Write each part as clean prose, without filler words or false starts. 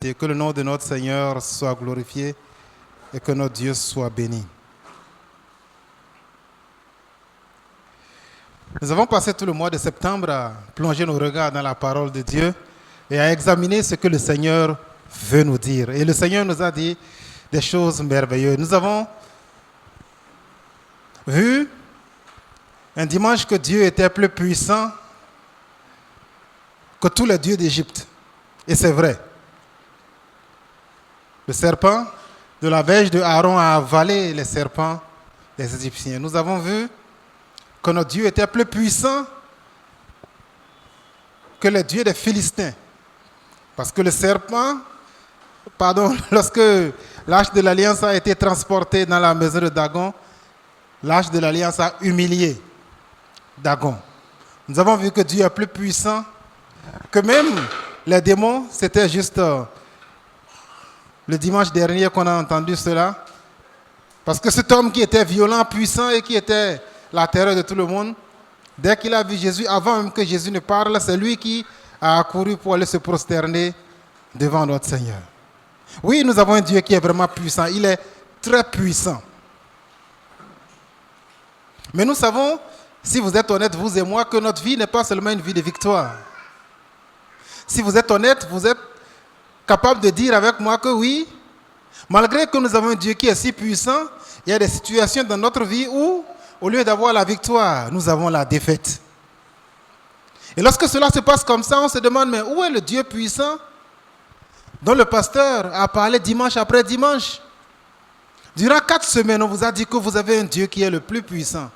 Et que le nom de notre Seigneur soit glorifié et que notre Dieu soit béni. Nous avons passé tout le mois de septembre à plonger nos regards dans la parole de Dieu et à examiner ce que le Seigneur veut nous dire. Et le Seigneur nous a dit des choses merveilleuses. Nous avons vu un dimanche que Dieu était plus puissant que tous les dieux d'Égypte. Et c'est vrai. Le serpent de la verge de Aaron a avalé les serpents des Égyptiens. Nous avons vu que notre Dieu était plus puissant que les dieux des Philistins. Parce que le serpent, lorsque l'arche de l'Alliance a été transporté dans la maison de Dagon, l'arche de l'Alliance a humilié Dagon. Nous avons vu que Dieu est plus puissant que même les démons. C'était juste le dimanche dernier qu'on a entendu cela. Parce que cet homme qui était violent, puissant et qui était la terreur de tout le monde, dès qu'il a vu Jésus, avant même que Jésus ne parle, c'est lui qui a accouru pour aller se prosterner devant notre Seigneur. Oui, nous avons un Dieu qui est vraiment puissant. Il est très puissant. Mais nous savons, si vous êtes honnêtes, vous et moi, que notre vie n'est pas seulement une vie de victoire. Si vous êtes honnête, vous êtes capable de dire avec moi que oui, malgré que nous avons un Dieu qui est si puissant, il y a des situations dans notre vie où, au lieu d'avoir la victoire, nous avons la défaite. Et lorsque cela se passe comme ça, on se demande, mais où est le Dieu puissant dont le pasteur a parlé dimanche après dimanche? Durant 4 semaines, on vous a dit que vous avez un Dieu qui est le plus puissant.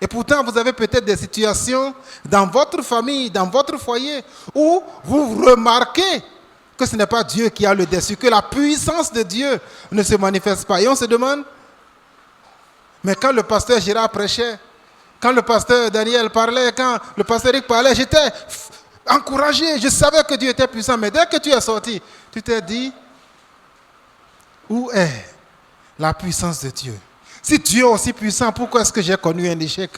Et pourtant, vous avez peut-être des situations dans votre famille, dans votre foyer, où vous remarquez que ce n'est pas Dieu qui a le dessus, que la puissance de Dieu ne se manifeste pas. Et on se demande, mais quand le pasteur Gérard prêchait, quand le pasteur Daniel parlait, quand le pasteur Eric parlait, j'étais encouragé, je savais que Dieu était puissant. Mais dès que tu es sorti, tu t'es dit, où est la puissance de Dieu? Si Dieu est aussi puissant, pourquoi est-ce que j'ai connu un échec?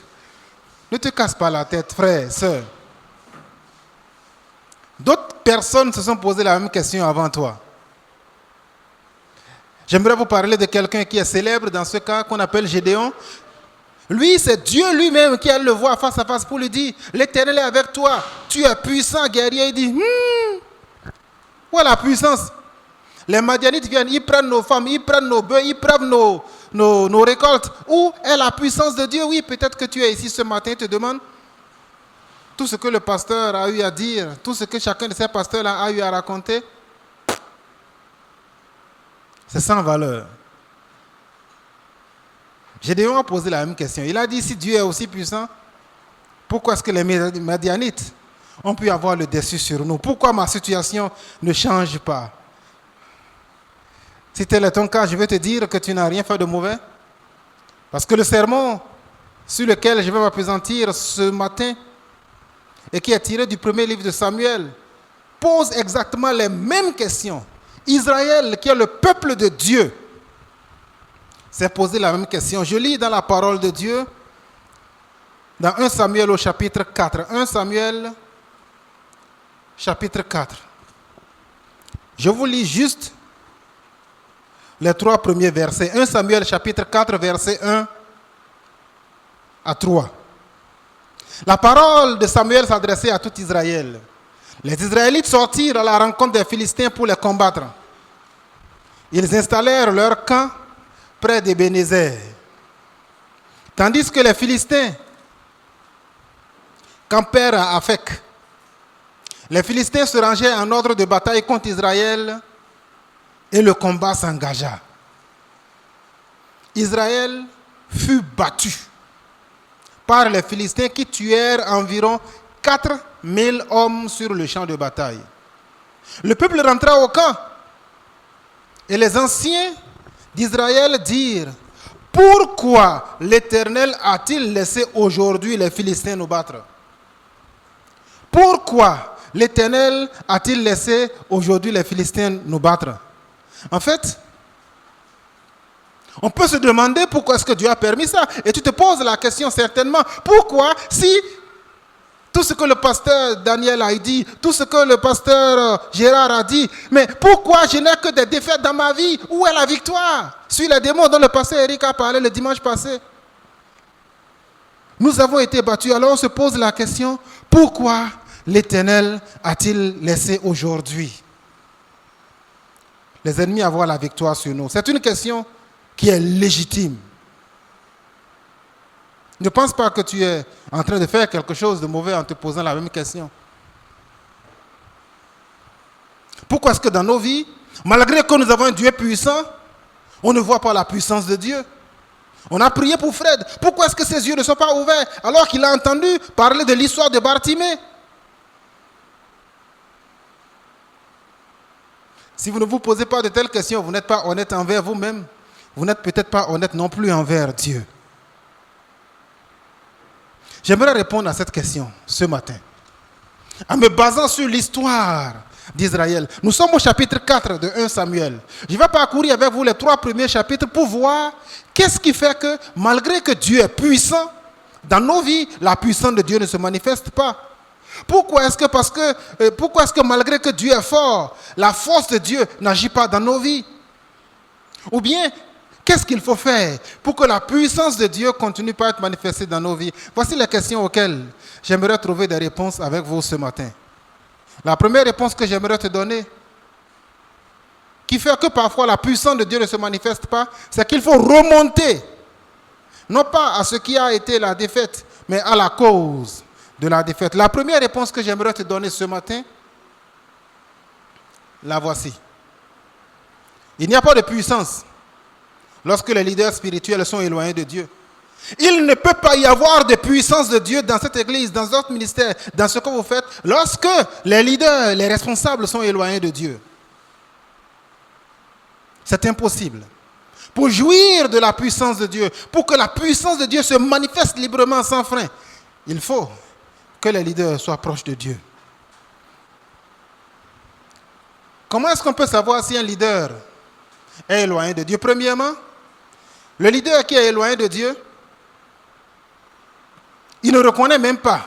Ne te casse pas la tête, frère, sœur. D'autres personnes se sont posées la même question avant toi. J'aimerais vous parler de quelqu'un qui est célèbre dans ce cas, qu'on appelle Gédéon. Lui, c'est Dieu lui-même qui allait le voir face à face pour lui dire, l'Éternel est avec toi, tu es puissant, guerrier. Il dit, où est la puissance? Les Madianites viennent, ils prennent nos femmes, ils prennent nos bœufs, ils prennent nos récoltes. Où est la puissance de Dieu? Oui, peut-être que tu es ici ce matin et te demandes tout ce que le pasteur a eu à dire, tout ce que chacun de ces pasteurs-là a eu à raconter. C'est sans valeur. Gédéon a posé la même question. Il a dit, si Dieu est aussi puissant, pourquoi est-ce que les Madianites ont pu avoir le dessus sur nous? Pourquoi ma situation ne change pas? Si tel est ton cas, je vais te dire que tu n'as rien fait de mauvais. Parce que le sermon sur lequel je vais m'appesantir ce matin, et qui est tiré du premier livre de Samuel, pose exactement les mêmes questions. Israël, qui est le peuple de Dieu, s'est posé la même question. Je lis dans la parole de Dieu, dans 1 Samuel au chapitre 4. 1 Samuel, chapitre 4. Je vous lis juste les 3 premiers versets. 1 Samuel, chapitre 4, versets 1 à 3. La parole de Samuel s'adressait à tout Israël. Les Israélites sortirent à la rencontre des Philistins pour les combattre. Ils installèrent leur camp près d'Ébenézer. Tandis que les Philistins campèrent à Aphek. Les Philistins se rangeaient en ordre de bataille contre Israël et le combat s'engagea. Israël fut battu par les Philistins qui tuèrent environ 4000 hommes sur le champ de bataille. Le peuple rentra au camp et les anciens d'Israël dirent, pourquoi l'Éternel a-t-il laissé aujourd'hui les Philistins nous battre? Pourquoi l'Éternel a-t-il laissé aujourd'hui les Philistins nous battre? En fait, on peut se demander pourquoi est-ce que Dieu a permis ça. Et tu te poses la question certainement, pourquoi si tout ce que le pasteur Daniel a dit, tout ce que le pasteur Gérard a dit. Mais pourquoi je n'ai que des défaites dans ma vie? Où est la victoire sur les démons dont le pasteur Eric a parlé le dimanche passé? Nous avons été battus. Alors on se pose la question, pourquoi l'Éternel a-t-il laissé aujourd'hui les ennemis avoir la victoire sur nous? C'est une question qui est légitime. Ne pense pas que tu es en train de faire quelque chose de mauvais en te posant la même question. Pourquoi est-ce que dans nos vies, malgré que nous avons un Dieu puissant, on ne voit pas la puissance de Dieu? On a prié pour Fred. Pourquoi est-ce que ses yeux ne sont pas ouverts alors qu'il a entendu parler de l'histoire de Bartimée? Si vous ne vous posez pas de telles questions, vous n'êtes pas honnête envers vous-même. Vous n'êtes peut-être pas honnête non plus envers Dieu. J'aimerais répondre à cette question ce matin en me basant sur l'histoire d'Israël. Nous sommes au chapitre 4 de 1 Samuel. Je vais parcourir avec vous les 3 premiers chapitres pour voir qu'est-ce qui fait que, malgré que Dieu est puissant, dans nos vies, la puissance de Dieu ne se manifeste pas. Pourquoi est-ce que malgré que Dieu est fort, la force de Dieu n'agit pas dans nos vies? Ou bien, qu'est-ce qu'il faut faire pour que la puissance de Dieu continue pas à être manifestée dans nos vies? Voici les questions auxquelles j'aimerais trouver des réponses avec vous ce matin. La première réponse que j'aimerais te donner, qui fait que parfois la puissance de Dieu ne se manifeste pas, c'est qu'il faut remonter, non pas à ce qui a été la défaite, mais à la cause de la défaite. La première réponse que j'aimerais te donner ce matin, la voici. Il n'y a pas de puissance lorsque les leaders spirituels sont éloignés de Dieu. Il ne peut pas y avoir de puissance de Dieu dans cette église, dans votre ministère, dans ce que vous faites, lorsque les leaders, les responsables sont éloignés de Dieu. C'est impossible. Pour jouir de la puissance de Dieu, pour que la puissance de Dieu se manifeste librement sans frein, il faut que les leaders soient proches de Dieu. Comment est-ce qu'on peut savoir si un leader est éloigné de Dieu? Premièrement, le leader qui est éloigné de Dieu, il ne reconnaît même pas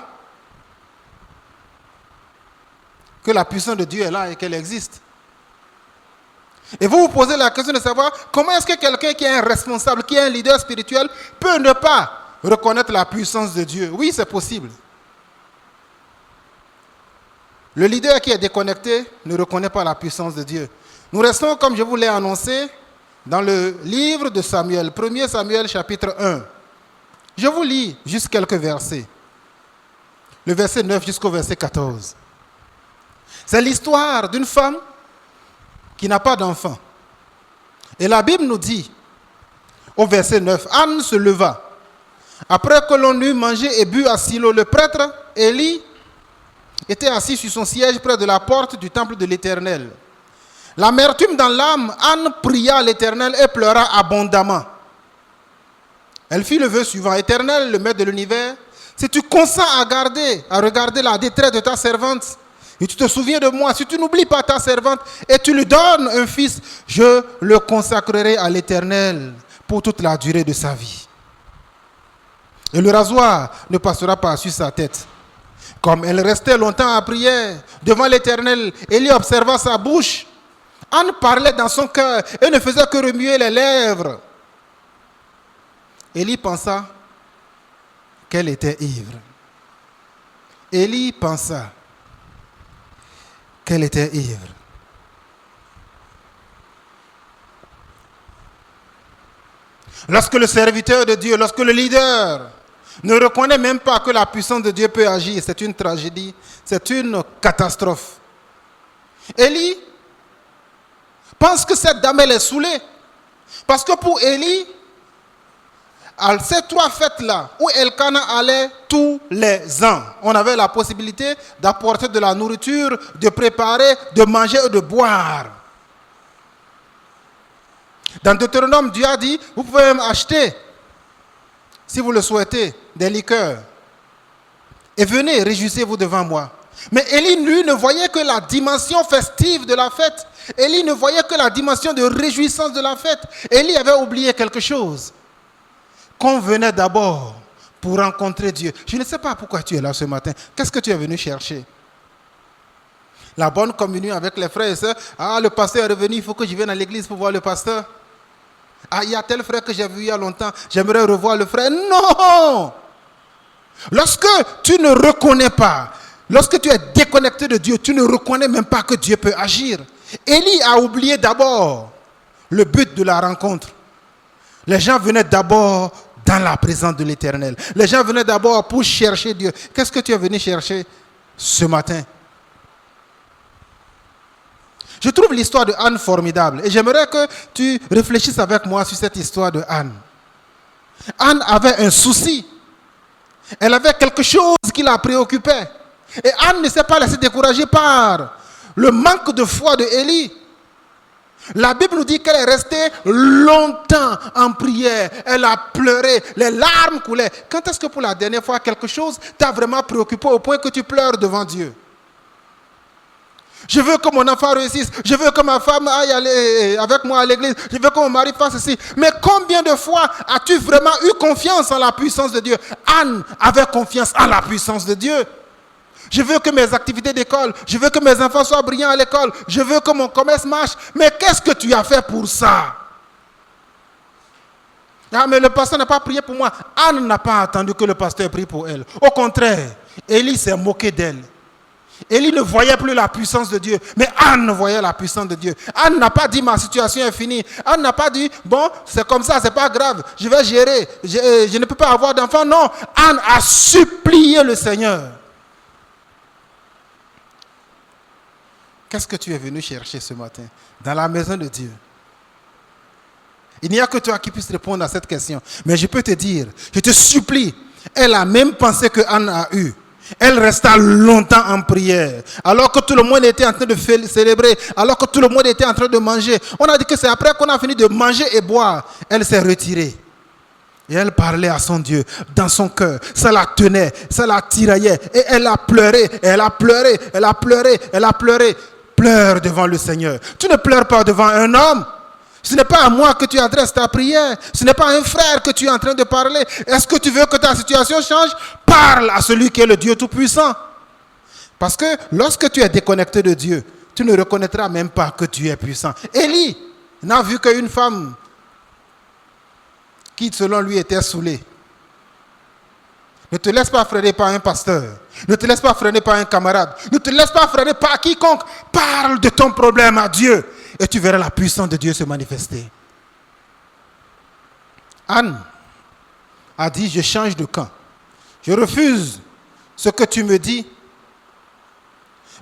que la puissance de Dieu est là et qu'elle existe. Et vous vous posez la question de savoir comment est-ce que quelqu'un qui est un responsable, qui est un leader spirituel, peut ne pas reconnaître la puissance de Dieu? Oui, c'est possible. Le leader qui est déconnecté ne reconnaît pas la puissance de Dieu. Nous restons, comme je vous l'ai annoncé, dans le livre de Samuel, 1 Samuel chapitre 1. Je vous lis juste quelques versets. Le verset 9 jusqu'au verset 14. C'est l'histoire d'une femme qui n'a pas d'enfant. Et la Bible nous dit, au verset 9, Anne se leva. Après que l'on eut mangé et bu à Silo, le prêtre Élie était assis sur son siège près de la porte du temple de l'Éternel. L'amertume dans l'âme, Anne pria l'Éternel et pleura abondamment. Elle fit le vœu suivant: Éternel, le maître de l'univers, si tu consens à regarder la détresse de ta servante, et tu te souviens de moi, si tu n'oublies pas ta servante, et tu lui donnes un fils, je le consacrerai à l'Éternel pour toute la durée de sa vie. Et le rasoir ne passera pas sur sa tête. Comme elle restait longtemps à prier devant l'Éternel, Élie observa sa bouche. Anne parlait dans son cœur et ne faisait que remuer les lèvres. Élie pensa qu'elle était ivre. Élie pensa qu'elle était ivre. Lorsque le serviteur de Dieu, lorsque le leader ne reconnaît même pas que la puissance de Dieu peut agir, c'est une tragédie, c'est une catastrophe. Élie pense que cette dame, elle est saoulée. Parce que pour Élie, à ces 3 fêtes-là, où Elkana allait tous les ans, on avait la possibilité d'apporter de la nourriture, de préparer, de manger et de boire. Dans Deutéronome, Dieu a dit, vous pouvez même acheter, si vous le souhaitez, des liqueurs. Et venez, réjouissez-vous devant moi. Mais Élie, lui, ne voyait que la dimension festive de la fête. Élie ne voyait que la dimension de réjouissance de la fête. Élie avait oublié quelque chose. Qu'on venait d'abord pour rencontrer Dieu. Je ne sais pas pourquoi tu es là ce matin. Qu'est-ce que tu es venu chercher? La bonne communion avec les frères et sœurs. Ah, le pasteur est revenu, il faut que je vienne à l'église pour voir le pasteur. Ah, il y a tel frère que j'ai vu il y a longtemps, j'aimerais revoir le frère. Non! Lorsque tu ne reconnais pas, lorsque tu es déconnecté de Dieu, tu ne reconnais même pas que Dieu peut agir. Élie a oublié d'abord le but de la rencontre. Les gens venaient d'abord dans la présence de l'Éternel. Les gens venaient d'abord pour chercher Dieu. Qu'est-ce que tu es venu chercher ce matin? Je trouve l'histoire de Anne formidable et j'aimerais que tu réfléchisses avec moi sur cette histoire de Anne. Anne avait un souci. Elle avait quelque chose qui la préoccupait. Et Anne ne s'est pas laissée décourager par le manque de foi de Élie. La Bible nous dit qu'elle est restée longtemps en prière. Elle a pleuré, les larmes coulaient. Quand est-ce que pour la dernière fois quelque chose t'a vraiment préoccupé au point que tu pleures devant Dieu? Je veux que mon enfant réussisse. Je veux que ma femme aille aller avec moi à l'église. Je veux que mon mari fasse ceci. Mais combien de fois as-tu vraiment eu confiance en la puissance de Dieu? Anne avait confiance en la puissance de Dieu. Je veux que mes activités d'école, je veux que mes enfants soient brillants à l'école. Je veux que mon commerce marche. Mais qu'est-ce que tu as fait pour ça? Ah, mais le pasteur n'a pas prié pour moi. Anne n'a pas attendu que le pasteur prie pour elle. Au contraire, Élie s'est moqué d'elle. Élie ne voyait plus la puissance de Dieu, mais Anne voyait la puissance de Dieu. Anne n'a pas dit ma situation est finie. Anne n'a pas dit bon, c'est comme ça, c'est pas grave, je vais gérer, je ne peux pas avoir d'enfant. Non, Anne a supplié le Seigneur. Qu'est-ce que tu es venu chercher ce matin dans la maison de Dieu? Il n'y a que toi qui puisses répondre à cette question. Mais je peux te dire, je te supplie, elle a même pensé que Anne a eu. Elle resta longtemps en prière, alors que tout le monde était en train de célébrer, alors que tout le monde était en train de manger. On a dit que c'est après qu'on a fini de manger et boire, elle s'est retirée. Et elle parlait à son Dieu dans son cœur. Ça la tenait, ça la tiraillait. Et elle a pleuré, elle a pleuré, elle a pleuré, elle a pleuré. Pleure devant le Seigneur. Tu ne pleures pas devant un homme. Ce n'est pas à moi que tu adresses ta prière. Ce n'est pas à un frère que tu es en train de parler. Est-ce que tu veux que ta situation change? Parle à celui qui est le Dieu Tout-Puissant. Parce que lorsque tu es déconnecté de Dieu, tu ne reconnaîtras même pas que tu es puissant. Élie n'a vu qu'une femme qui, selon lui, était saoulée. Ne te laisse pas freiner par un pasteur. Ne te laisse pas freiner par un camarade. Ne te laisse pas freiner par quiconque. Parle de ton problème à Dieu. Et tu verras la puissance de Dieu se manifester. Anne a dit, je change de camp. Je refuse ce que tu me dis.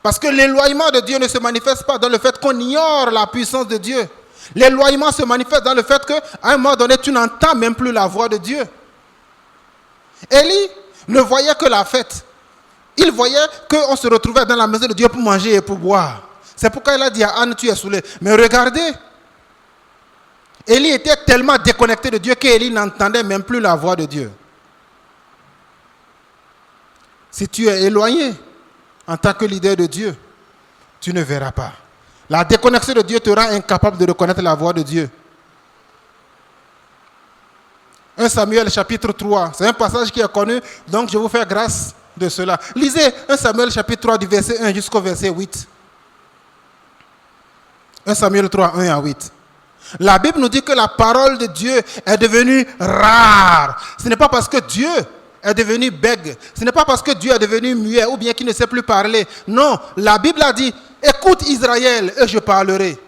Parce que l'éloignement de Dieu ne se manifeste pas dans le fait qu'on ignore la puissance de Dieu. L'éloignement se manifeste dans le fait qu'à un moment donné, tu n'entends même plus la voix de Dieu. Élie ne voyait que la fête. Il voyait qu'on se retrouvait dans la maison de Dieu pour manger et pour boire. C'est pourquoi il a dit à Anne, tu es saoulée. Mais regardez, Élie était tellement déconnecté de Dieu qu'Élie n'entendait même plus la voix de Dieu. Si tu es éloigné en tant que leader de Dieu, tu ne verras pas. La déconnexion de Dieu te rend incapable de reconnaître la voix de Dieu. 1 Samuel chapitre 3, c'est un passage qui est connu, donc je vous fais grâce de cela. Lisez 1 Samuel chapitre 3 du verset 1 jusqu'au verset 8. 1 Samuel 3, 1 à 8. La Bible nous dit que la parole de Dieu est devenue rare. Ce n'est pas parce que Dieu est devenu bègue. Ce n'est pas parce que Dieu est devenu muet ou bien qu'il ne sait plus parler. Non, la Bible a dit, écoute Israël et je parlerai.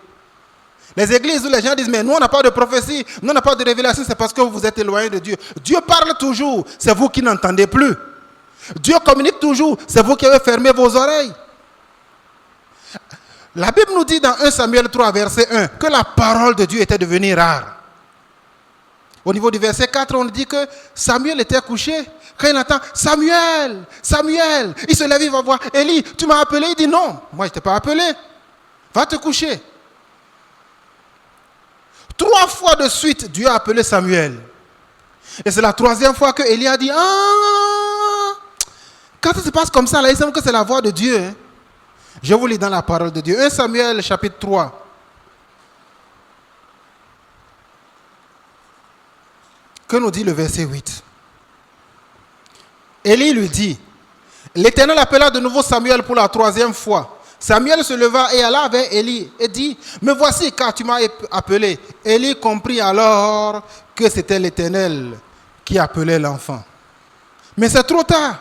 Les églises où les gens disent, mais nous on n'a pas de prophétie, nous on n'a pas de révélation, c'est parce que vous êtes éloignés de Dieu. Dieu parle toujours, c'est vous qui n'entendez plus. Dieu communique toujours, c'est vous qui avez fermé vos oreilles. La Bible nous dit dans 1 Samuel 3, verset 1, que la parole de Dieu était devenue rare. Au niveau du verset 4, on dit que Samuel était couché. Quand il entend Samuel, Samuel, il se lève, il va voir Élie. Tu m'as appelé? Il dit non, moi je ne t'ai pas appelé. Va te coucher. 3 fois de suite, Dieu a appelé Samuel. Et c'est la 3e fois que Élie a dit ah, quand ça se passe comme ça, là, il semble que c'est la voix de Dieu. Hein. Je vous lis dans la parole de Dieu. 1 Samuel chapitre 3. Que nous dit le verset 8? Élie lui dit, l'Éternel appela de nouveau Samuel pour la 3e fois. Samuel se leva et alla vers Élie et dit, me voici car tu m'as appelé. Élie comprit alors que c'était l'Éternel qui appelait l'enfant. Mais c'est trop tard.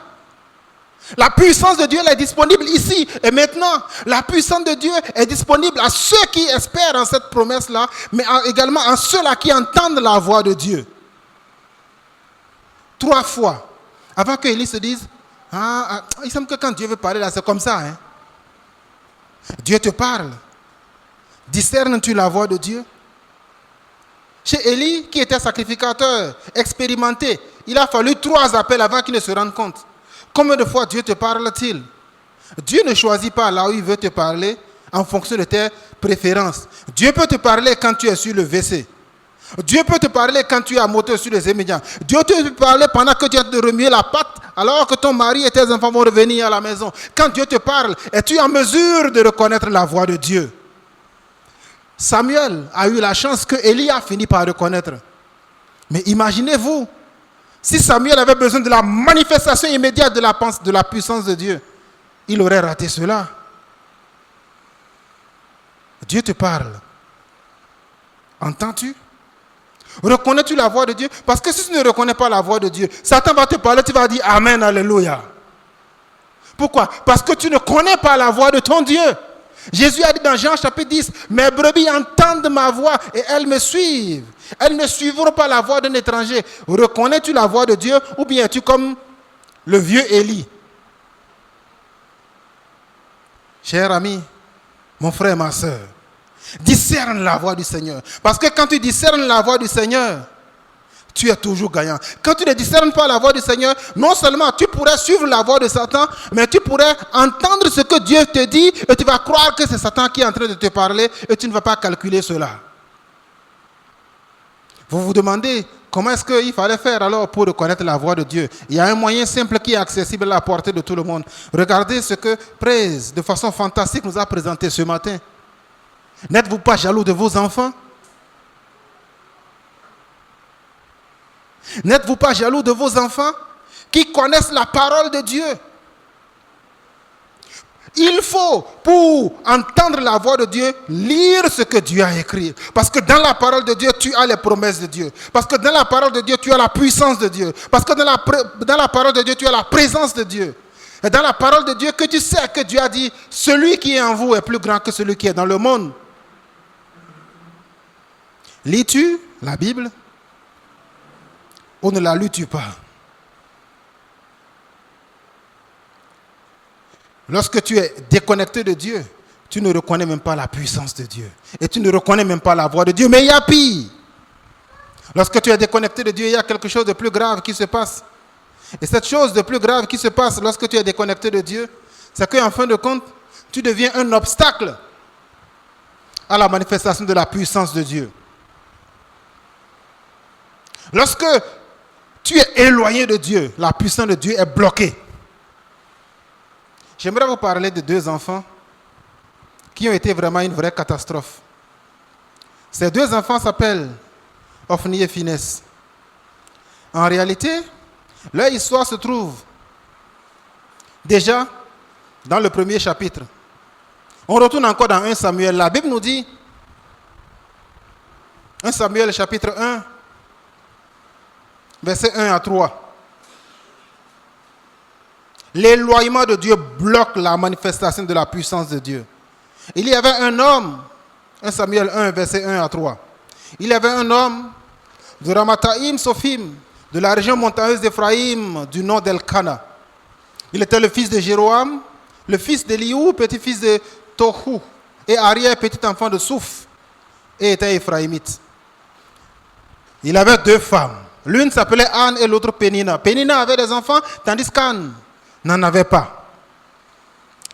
La puissance de Dieu est disponible ici et maintenant. La puissance de Dieu est disponible à ceux qui espèrent en cette promesse-là, mais également à ceux-là qui entendent la voix de Dieu. 3 fois, avant que Élie se dise, il semble que quand Dieu veut parler là, c'est comme ça. Hein? Dieu te parle. Discernes-tu la voix de Dieu? Chez Élie, qui était sacrificateur, expérimenté, il a fallu 3 appels avant qu'il ne se rende compte. Combien de fois Dieu te parle-t-il? Dieu ne choisit pas là où il veut te parler en fonction de tes préférences. Dieu peut te parler quand tu es sur le WC. Dieu peut te parler quand tu es à moto sur les émédiants. Dieu peut te parler pendant que tu es de remuer la patte alors que ton mari et tes enfants vont revenir à la maison. Quand Dieu te parle, es-tu en mesure de reconnaître la voix de Dieu? Samuel a eu la chance que Élie a fini par reconnaître. Mais imaginez-vous, si Samuel avait besoin de la manifestation immédiate de la puissance de Dieu, il aurait raté cela. Dieu te parle. Entends-tu? Reconnais-tu la voix de Dieu? Parce que si tu ne reconnais pas la voix de Dieu, Satan va te parler, tu vas dire Amen, Alléluia. Pourquoi? Parce que tu ne connais pas la voix de ton Dieu. Jésus a dit dans Jean chapitre 10, mes brebis entendent ma voix et elles me suivent. Elles ne suivront pas la voix d'un étranger. Reconnais-tu la voix de Dieu ou bien es-tu comme le vieux Élie? Cher ami, mon frère, ma soeur, discerne la voix du Seigneur. Parce que quand tu discernes la voix du Seigneur, tu es toujours gagnant. Quand tu ne discernes pas la voix du Seigneur, non seulement tu pourrais suivre la voix de Satan, mais tu pourrais entendre ce que Dieu te dit et tu vas croire que c'est Satan qui est en train de te parler et tu ne vas pas calculer cela. Vous vous demandez comment est-ce qu'il fallait faire alors pour reconnaître la voix de Dieu? Il y a un moyen simple qui est accessible à la portée de tout le monde. Regardez ce que Praise, de façon fantastique, nous a présenté ce matin. N'êtes-vous pas jaloux de vos enfants? N'êtes-vous pas jaloux de vos enfants qui connaissent la parole de Dieu? Il faut, pour entendre la voix de Dieu, lire ce que Dieu a écrit. Parce que dans la parole de Dieu, tu as les promesses de Dieu. Parce que dans la parole de Dieu, tu as la puissance de Dieu. Parce que dans la parole de Dieu, tu as la présence de Dieu. Et dans la parole de Dieu, que tu sais que Dieu a dit, celui qui est en vous est plus grand que celui qui est dans le monde. Lis-tu la Bible ou ne la lis-tu pas? Lorsque tu es déconnecté de Dieu, tu ne reconnais même pas la puissance de Dieu. Et tu ne reconnais même pas la voix de Dieu. Mais il y a pire. Lorsque tu es déconnecté de Dieu, il y a quelque chose de plus grave qui se passe. Et cette chose de plus grave qui se passe lorsque tu es déconnecté de Dieu, c'est qu'en fin de compte, tu deviens un obstacle à la manifestation de la puissance de Dieu. Lorsque tu es éloigné de Dieu, la puissance de Dieu est bloquée. J'aimerais vous parler de 2 enfants qui ont été vraiment une vraie catastrophe. Ces 2 enfants s'appellent Ophni et Phinehas. En réalité, leur histoire se trouve déjà dans le 1er chapitre. On retourne encore dans 1 Samuel. La Bible nous dit, 1 Samuel chapitre 1, versets 1 à 3. L'éloignement de Dieu bloque la manifestation de la puissance de Dieu. Il y avait un homme, 1 Samuel 1, verset 1 à 3. Il y avait un homme de Ramathaïm Sophim, de la région montagneuse d'Éphraïm, du nom d'Elkana. Il était le fils de Jéroam, le fils d'Eliou, petit-fils de Tohu, et arrière petit-enfant de Souf, et était éphraïmite. Il avait 2 femmes. L'une s'appelait Anne et l'autre Pénina. Pénina avait des enfants, tandis qu'Anne n'en avait pas.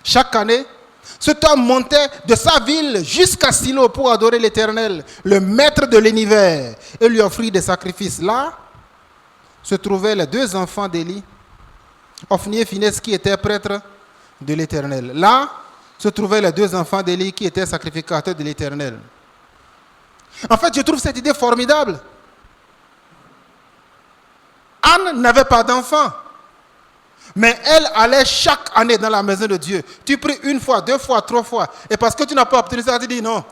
Chaque année, cet homme montait de sa ville jusqu'à Silo pour adorer l'Éternel, le maître de l'univers, et lui offrir des sacrifices. Là se trouvaient les 2 enfants d'Élie, Ophni et Phinehas, qui étaient prêtres de l'Éternel. Là se trouvaient les 2 enfants d'Élie qui étaient sacrificateurs de l'Éternel. En fait, je trouve cette idée formidable. Anne n'avait pas d'enfant. Mais elle allait chaque année dans la maison de Dieu. Tu pries une fois, 2 fois, 3 fois. Et parce que tu n'as pas obtenu ça, tu dis non,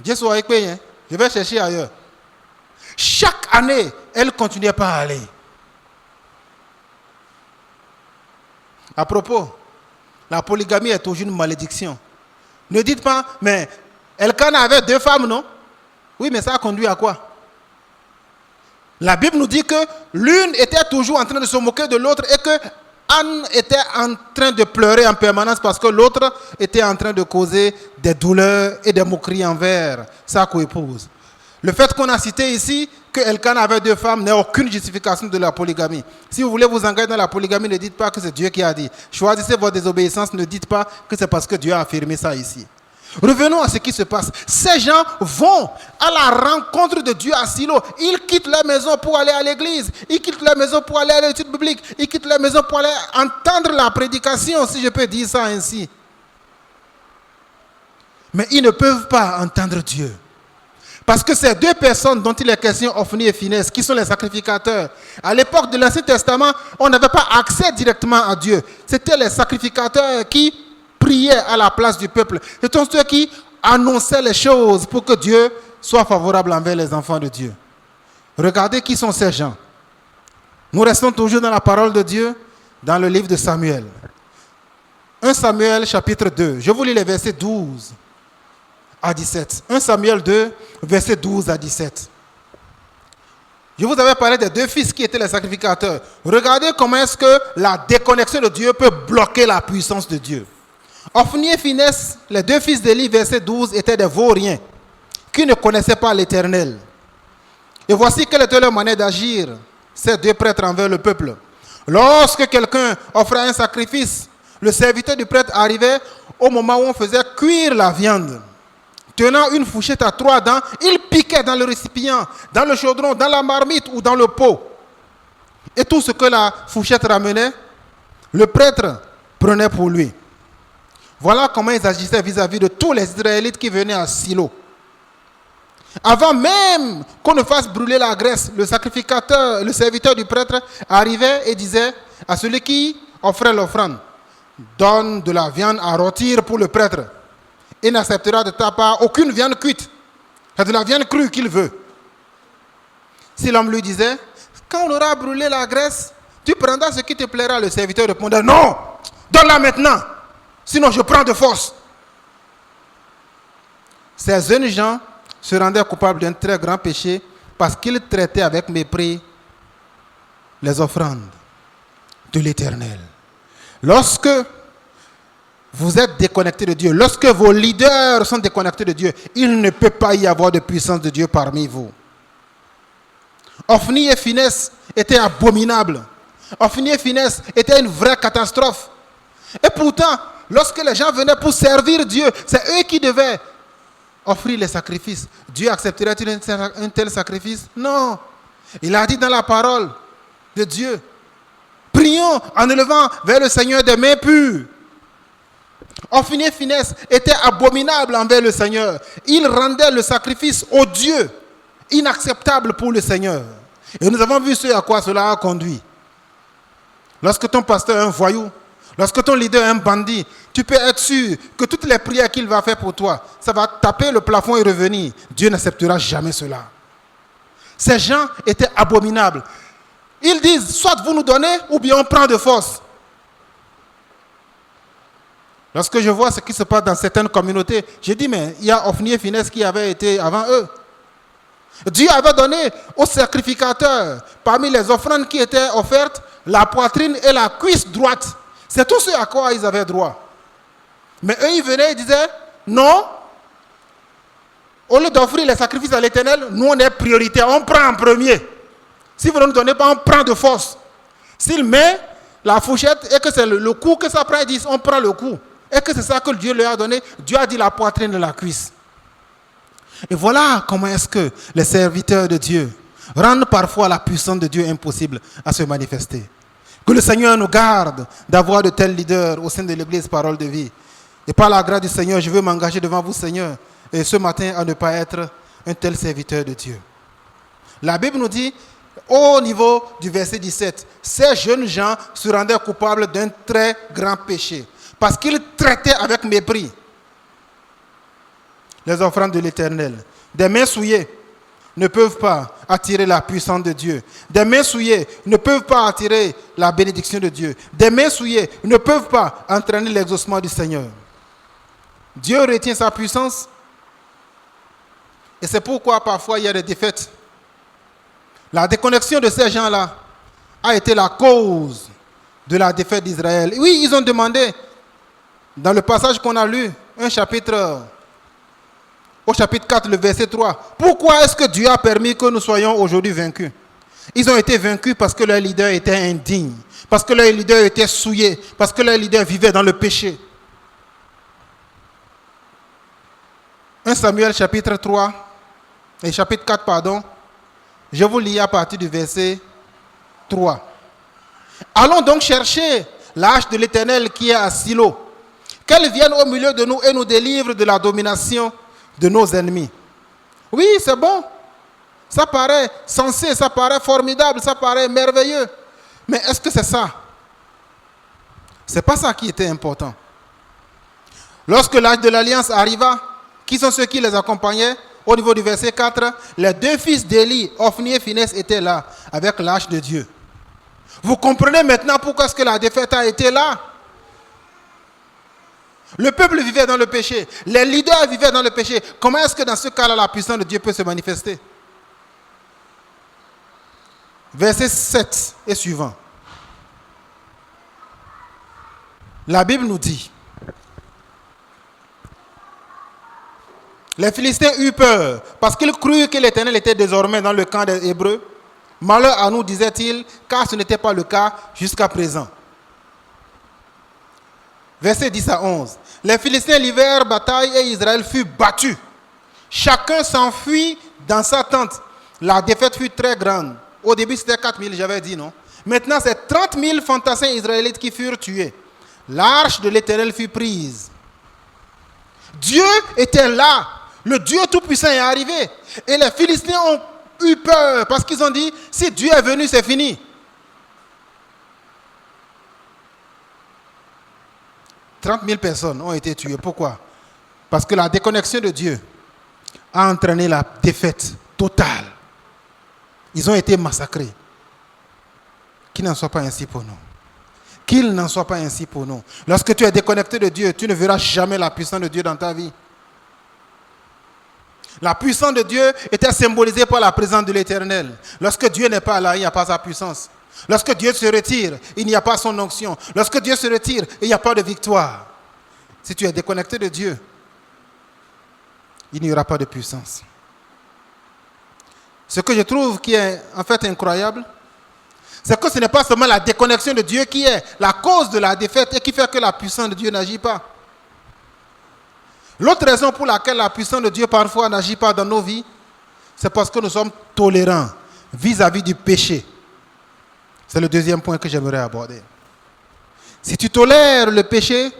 Dieu soit avec moi, hein. Je vais chercher ailleurs. Chaque année, elle continuait pas à aller. À propos, la polygamie est toujours une malédiction. Ne dites pas, mais Elkana avait 2 femmes, non? Oui, mais ça a conduit à quoi? La Bible nous dit que l'une était toujours en train de se moquer de l'autre et que Anne était en train de pleurer en permanence parce que l'autre était en train de causer des douleurs et des moqueries envers sa coépouse. Le fait qu'on a cité ici que Elkana avait 2 femmes n'est aucune justification de la polygamie. Si vous voulez vous engager dans la polygamie, ne dites pas que c'est Dieu qui a dit. Choisissez votre désobéissance, ne dites pas que c'est parce que Dieu a affirmé ça ici. Revenons à ce qui se passe. Ces gens vont à la rencontre de Dieu à Silo. Ils quittent leur maison pour aller à l'église. Ils quittent leur maison pour aller à l'étude biblique. Ils quittent leur maison pour aller entendre la prédication, si je peux dire ça ainsi. Mais ils ne peuvent pas entendre Dieu. Parce que ces 2 personnes dont il est question, Ophni et Phinès, qui sont les sacrificateurs, à l'époque de l'Ancien Testament, on n'avait pas accès directement à Dieu. C'était les sacrificateurs qui priaient à la place du peuple. Ce sont ceux qui annonçaient les choses pour que Dieu soit favorable envers les enfants de Dieu. Regardez qui sont ces gens. Nous restons toujours dans la parole de Dieu, dans le livre de Samuel. 1 Samuel chapitre 2. Je vous lis les versets 12 à 17. 1 Samuel 2, versets 12 à 17. Je vous avais parlé des 2 fils qui étaient les sacrificateurs. Regardez comment est-ce que la déconnexion de Dieu peut bloquer la puissance de Dieu. Ophni et Phinès, les 2 fils d'Élie, verset 12, étaient des vauriens qui ne connaissaient pas l'Éternel. Et voici quelle était leur manière d'agir, ces 2 prêtres envers le peuple. Lorsque quelqu'un offrait un sacrifice, le serviteur du prêtre arrivait au moment où on faisait cuire la viande. Tenant une fourchette à 3 dents, il piquait dans le récipient, dans le chaudron, dans la marmite ou dans le pot. Et tout ce que la fourchette ramenait, le prêtre prenait pour lui. Voilà comment ils agissaient vis-à-vis de tous les Israélites qui venaient à Silo. Avant même qu'on ne fasse brûler la graisse, le sacrificateur, le serviteur du prêtre arrivait et disait à celui qui offrait l'offrande, « Donne de la viande à rôtir pour le prêtre. Il n'acceptera de ta part aucune viande cuite. C'est de la viande crue qu'il veut. » Si l'homme lui disait, « Quand on aura brûlé la graisse, tu prendras ce qui te plaira. » Le serviteur répondait, « Non, donne-la maintenant. Sinon, je prends de force. » Ces jeunes gens se rendaient coupables d'un très grand péché parce qu'ils traitaient avec mépris les offrandes de l'Éternel. Lorsque vous êtes déconnectés de Dieu, lorsque vos leaders sont déconnectés de Dieu, il ne peut pas y avoir de puissance de Dieu parmi vous. Ophni et Phinès étaient abominables. Ophni et Phinès étaient une vraie catastrophe. Et pourtant, lorsque les gens venaient pour servir Dieu, c'est eux qui devaient offrir les sacrifices. Dieu accepterait-il un tel sacrifice? Non. Il a dit dans la parole de Dieu, prions en élevant vers le Seigneur des mains pures. Ophni et Phinès étaient abominables envers le Seigneur. Ils rendaient le sacrifice au Dieu, inacceptable pour le Seigneur. Et nous avons vu ce à quoi cela a conduit. Lorsque ton pasteur est un voyou, lorsque ton leader est un bandit, tu peux être sûr que toutes les prières qu'il va faire pour toi, ça va taper le plafond et revenir. Dieu n'acceptera jamais cela. Ces gens étaient abominables. Ils disent, soit vous nous donnez, ou bien on prend de force. Lorsque je vois ce qui se passe dans certaines communautés, je dis, mais il y a Ophni et Phinès qui avaient été avant eux. Dieu avait donné aux sacrificateurs, parmi les offrandes qui étaient offertes, la poitrine et la cuisse droite. C'est tout ce à quoi ils avaient droit. Mais eux, ils venaient et disaient, non, au lieu d'offrir les sacrifices à l'Éternel, nous, on est prioritaire, on prend en premier. Si vous ne nous donnez pas, on prend de force. S'il met la fourchette et que c'est le coup que ça prend, ils disent, on prend le coup. Et que c'est ça que Dieu leur a donné, Dieu a dit la poitrine et la cuisse. Et voilà comment est-ce que les serviteurs de Dieu rendent parfois la puissance de Dieu impossible à se manifester. Que le Seigneur nous garde d'avoir de tels leaders au sein de l'Église Parole de Vie. Et par la grâce du Seigneur, je veux m'engager devant vous, Seigneur, et ce matin à ne pas être un tel serviteur de Dieu. La Bible nous dit Au niveau du verset 17, ces jeunes gens se rendaient coupables d'un très grand péché parce qu'ils traitaient avec mépris les offrandes de l'Éternel. Des mains souillées ne peuvent pas attirer la puissance de Dieu. Des mains souillées ne peuvent pas attirer la bénédiction de Dieu. Des mains souillées ne peuvent pas entraîner l'exaucement du Seigneur. Dieu retient sa puissance et c'est pourquoi parfois il y a des défaites. La déconnexion de ces gens-là a été la cause de la défaite d'Israël. Oui, ils ont demandé, dans le passage qu'on a lu, au chapitre 4, le verset 3, pourquoi est-ce que Dieu a permis que nous soyons aujourd'hui vaincus? Ils ont été vaincus parce que leur leader était indigne, parce que leur leader était souillé, parce que leur leader vivait dans le péché. 1 Samuel chapitre 4, pardon. Je vous lis à partir du verset 3. Allons donc chercher l'arche de l'Éternel qui est à Silo, qu'elle vienne au milieu de nous et nous délivre de la domination de nos ennemis. Oui, c'est bon. Ça paraît sensé, ça paraît formidable, ça paraît merveilleux. Mais est-ce que c'est ça? Ce n'est pas ça qui était important. Lorsque l'arche de l'Alliance arriva, qui sont ceux qui les accompagnaient? Au niveau du verset 4, les deux fils d'Élie, Ophni et Phinehas, étaient là avec l'arche de Dieu. Vous comprenez maintenant pourquoi est-ce que la défaite a été là? Le peuple vivait dans le péché. Les leaders vivaient dans le péché. Comment est-ce que dans ce cas-là, la puissance de Dieu peut se manifester? Verset 7 et suivant. La Bible nous dit: les Philistins eurent peur parce qu'ils crurent que l'Éternel était désormais dans le camp des Hébreux. Malheur à nous, disait-il, car ce n'était pas le cas jusqu'à présent. Versets 10 à 11. Les Philistins livrèrent bataille et Israël fut battu. Chacun s'enfuit dans sa tente. La défaite fut très grande. Au début, c'était 4 000, j'avais dit, non? Maintenant, c'est 30 000 fantassins israélites qui furent tués. L'arche de l'Éternel fut prise. Dieu était là. Le Dieu Tout-Puissant est arrivé. Et les Philistins ont eu peur parce qu'ils ont dit, si Dieu est venu, c'est fini. « 30 000 personnes ont été tuées. Pourquoi? Parce que la déconnexion de Dieu a entraîné la défaite totale. Ils ont été massacrés. Qu'il n'en soit pas ainsi pour nous. Qu'il n'en soit pas ainsi pour nous. Lorsque tu es déconnecté de Dieu, tu ne verras jamais la puissance de Dieu dans ta vie. La puissance de Dieu était symbolisée par la présence de l'Éternel. Lorsque Dieu n'est pas là, il n'y a pas sa puissance. Lorsque Dieu se retire, il n'y a pas son onction. Lorsque Dieu se retire, il n'y a pas de victoire. Si tu es déconnecté de Dieu, il n'y aura pas de puissance. Ce que je trouve qui est en fait incroyable, c'est que ce n'est pas seulement la déconnexion de Dieu qui est la cause de la défaite et qui fait que la puissance de Dieu n'agit pas. L'autre raison pour laquelle la puissance de Dieu parfois n'agit pas dans nos vies, c'est parce que nous sommes tolérants vis-à-vis du péché. C'est le deuxième point que j'aimerais aborder. Si tu tolères le péché,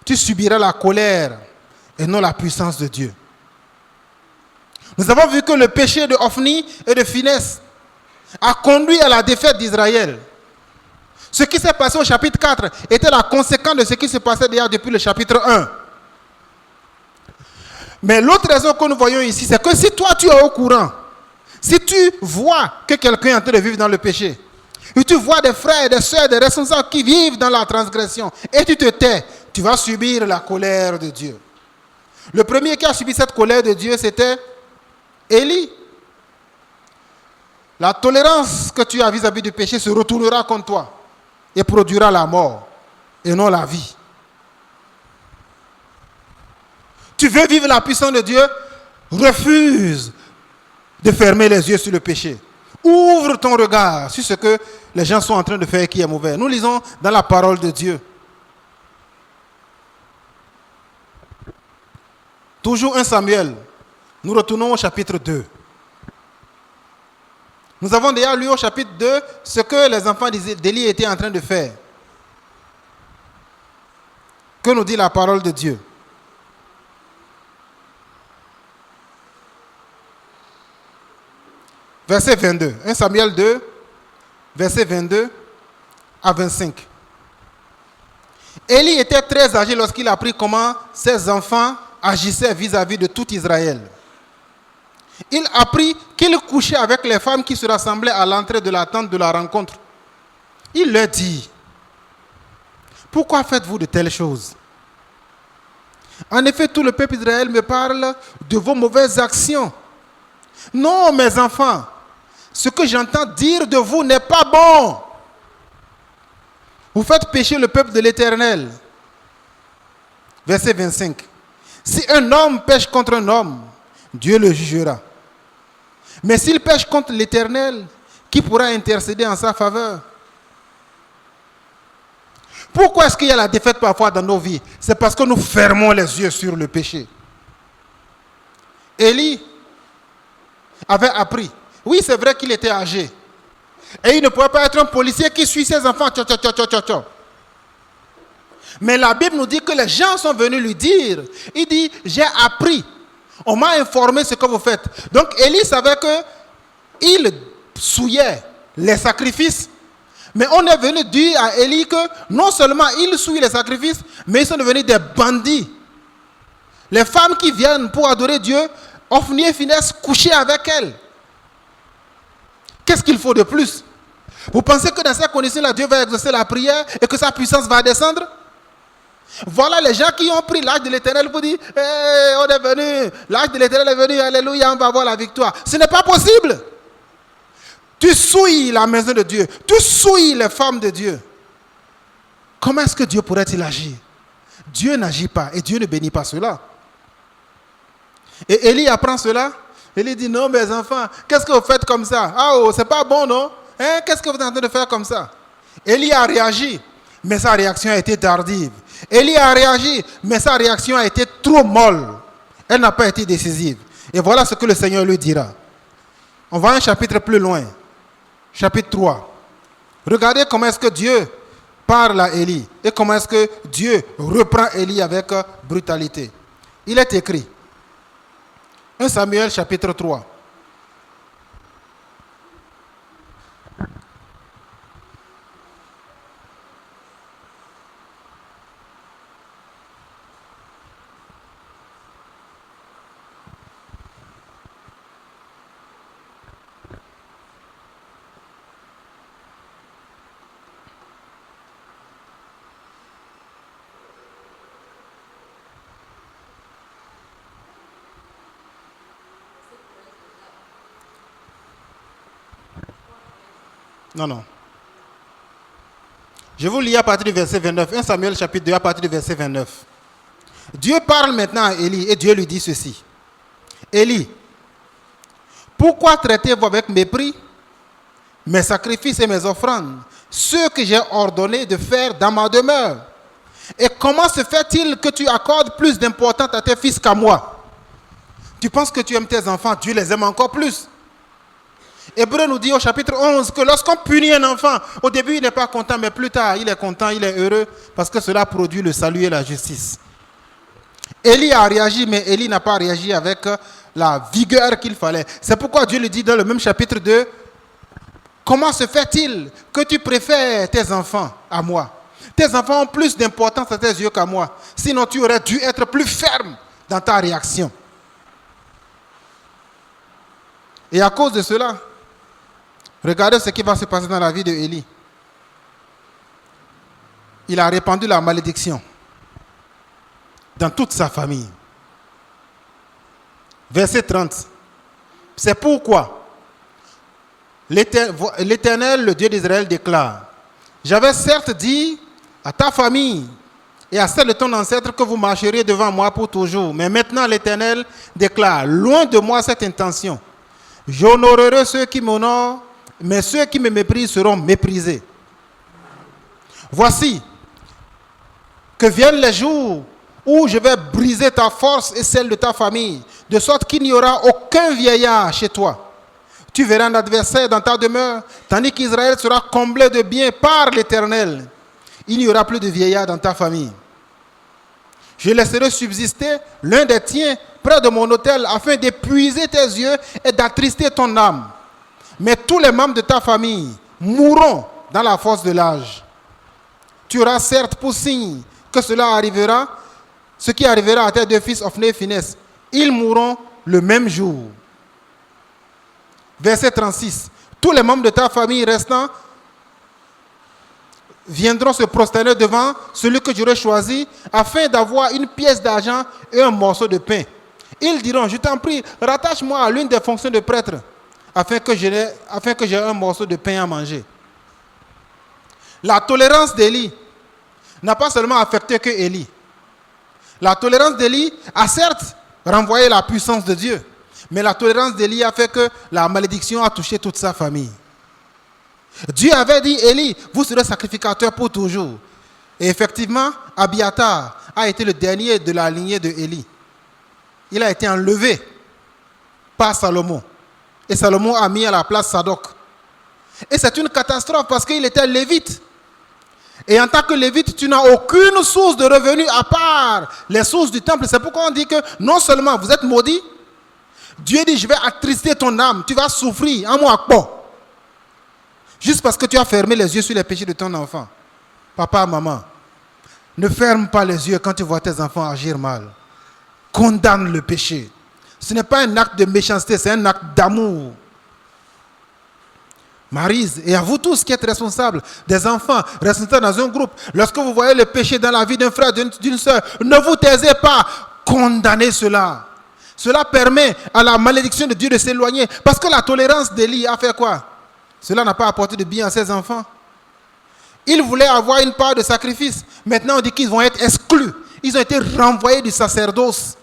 tu subiras la colère et non la puissance de Dieu. Nous avons vu que le péché de Ophni et de Phinehas a conduit à la défaite d'Israël. Ce qui s'est passé au chapitre 4 était la conséquence de ce qui se passait déjà depuis le chapitre 1. Mais l'autre raison que nous voyons ici, c'est que si toi tu es au courant, si tu vois que quelqu'un est en train de vivre dans le péché, et tu vois des frères et des sœurs, des responsables qui vivent dans la transgression, et tu te tais, tu vas subir la colère de Dieu. Le premier qui a subi cette colère de Dieu, c'était Élie. La tolérance que tu as vis-à-vis du péché se retournera contre toi et produira la mort et non la vie. Tu veux vivre la puissance de Dieu? Refuse de fermer les yeux sur le péché. Ouvre ton regard sur ce que les gens sont en train de faire qui est mauvais. Nous lisons dans la parole de Dieu. Toujours 1 Samuel. Nous retournons au chapitre 2. Nous avons déjà lu au chapitre 2 ce que les enfants d'Élie étaient en train de faire. Que nous dit la parole de Dieu? Verset 22. 1 Samuel 2, verset 22 à 25. Élie était très âgé lorsqu'il apprit comment ses enfants agissaient vis-à-vis de tout Israël. Il apprit qu'il couchait avec les femmes qui se rassemblaient à l'entrée de la tente de la rencontre. Il leur dit, « Pourquoi faites-vous de telles choses? En effet, tout le peuple d'Israël me parle de vos mauvaises actions. Non, mes enfants, ce que j'entends dire de vous n'est pas bon. Vous faites pécher le peuple de l'Éternel. » Verset 25. Si un homme pêche contre un homme, Dieu le jugera. Mais s'il pêche contre l'Éternel, qui pourra intercéder en sa faveur? Pourquoi est-ce qu'il y a la défaite parfois dans nos vies? C'est parce que nous fermons les yeux sur le péché. Élie avait appris. Oui, c'est vrai qu'il était âgé. Et il ne pouvait pas être un policier qui suit ses enfants. Mais la Bible nous dit que les gens sont venus lui dire. Il dit, j'ai appris. On m'a informé ce que vous faites. Donc Élie savait qu'il souillait les sacrifices. Mais on est venu dire à Élie que non seulement il souille les sacrifices, mais ils sont devenus des bandits. Les femmes qui viennent pour adorer Dieu, Ophni et Finesse coucher avec elles. Qu'est-ce qu'il faut de plus? Vous pensez que dans ces conditions-là, Dieu va exaucer la prière et que sa puissance va descendre? Voilà les gens qui ont pris l'âge de l'Éternel pour dire, hey, on est venu, l'âge de l'Éternel est venu, alléluia, on va avoir la victoire. Ce n'est pas possible. Tu souilles la maison de Dieu, tu souilles les femmes de Dieu. Comment est-ce que Dieu pourrait-il agir? Dieu n'agit pas et Dieu ne bénit pas cela. Et Élie apprend cela. Élie dit, non mes enfants, qu'est-ce que vous faites comme ça? Ah oh, c'est pas bon non? Hein? Qu'est-ce que vous êtes en train de faire comme ça? Élie a réagi, mais sa réaction a été tardive. Élie a réagi, mais sa réaction a été trop molle. Elle n'a pas été décisive. Et voilà ce que le Seigneur lui dira. On va un chapitre plus loin. Chapitre 3. Regardez comment est-ce que Dieu parle à Élie et comment est-ce que Dieu reprend Élie avec brutalité. Il est écrit. 1 Samuel chapitre 3. Non. Je vous lis à partir du verset 29. 1 Samuel chapitre 2 à partir du verset 29. Dieu parle maintenant à Élie et Dieu lui dit ceci. Élie, pourquoi traitez-vous avec mépris mes sacrifices et mes offrandes, ceux que j'ai ordonné de faire dans ma demeure? Et comment se fait-il que tu accordes plus d'importance à tes fils qu'à moi? Tu penses que tu aimes tes enfants, Dieu les aime encore plus. Hébreu nous dit au chapitre 11 que lorsqu'on punit un enfant, au début il n'est pas content, mais plus tard il est content, il est heureux, parce que cela produit le salut et la justice. Élie a réagi, mais Élie n'a pas réagi avec la vigueur qu'il fallait. C'est pourquoi Dieu lui dit dans le même chapitre 2, comment se fait-il que tu préfères tes enfants à moi? Tes enfants ont plus d'importance à tes yeux qu'à moi. Sinon tu aurais dû être plus ferme dans ta réaction. Et à cause de cela, regardez ce qui va se passer dans la vie de Élie. Il a répandu la malédiction dans toute sa famille. Verset 30. C'est pourquoi l'Éternel, le Dieu d'Israël, déclare: j'avais certes dit à ta famille et à celle de ton ancêtre que vous marcheriez devant moi pour toujours. Mais maintenant l'Éternel déclare: loin de moi cette intention. J'honorerai ceux qui m'honorent, mais ceux qui me méprisent seront méprisés. Voici que viennent les jours où je vais briser ta force et celle de ta famille, de sorte qu'il n'y aura aucun vieillard chez toi. Tu verras un adversaire dans ta demeure, tandis qu'Israël sera comblé de biens par l'Éternel. Il n'y aura plus de vieillard dans ta famille. Je laisserai subsister l'un des tiens près de mon autel afin d'épuiser tes yeux et d'attrister ton âme. Mais tous les membres de ta famille mourront dans la force de l'âge. Tu auras certes pour signe que cela arrivera, ce qui arrivera à tes deux fils Ophni et Phinehas. Ils mourront le même jour. Verset 36. Tous les membres de ta famille restants viendront se prosterner devant celui que j'aurai choisi afin d'avoir une pièce d'argent et un morceau de pain. Ils diront, je t'en prie, rattache-moi à l'une des fonctions de prêtre afin que j'ai un morceau de pain à manger. La tolérance d'Élie n'a pas seulement affecté que Élie. La tolérance d'Élie a certes renvoyé la puissance de Dieu, mais la tolérance d'Élie a fait que la malédiction a touché toute sa famille. Dieu avait dit, Élie, vous serez sacrificateur pour toujours. Et effectivement, Abiathar a été le dernier de la lignée de Élie. Il a été enlevé par Salomon. Et Salomon a mis à la place Sadoc. Et c'est une catastrophe parce qu'il était lévite. Et en tant que lévite, tu n'as aucune source de revenus à part les sources du temple. C'est pourquoi on dit que non seulement vous êtes maudit, Dieu dit, je vais attrister ton âme, tu vas souffrir, en moi pas. Juste parce que tu as fermé les yeux sur les péchés de ton enfant. Papa, maman, ne ferme pas les yeux quand tu vois tes enfants agir mal. Condamne le péché. Ce n'est pas un acte de méchanceté, c'est un acte d'amour. Maryse, et à vous tous qui êtes responsables des enfants restant dans un groupe, lorsque vous voyez le péché dans la vie d'un frère, d'une soeur, ne vous taisez pas, condamnez cela. Cela permet à la malédiction de Dieu de s'éloigner. Parce que la tolérance d'Élie a fait quoi? Cela n'a pas apporté de bien à ses enfants. Ils voulaient avoir une part de sacrifice. Maintenant, on dit qu'ils vont être exclus. Ils ont été renvoyés du sacerdoce.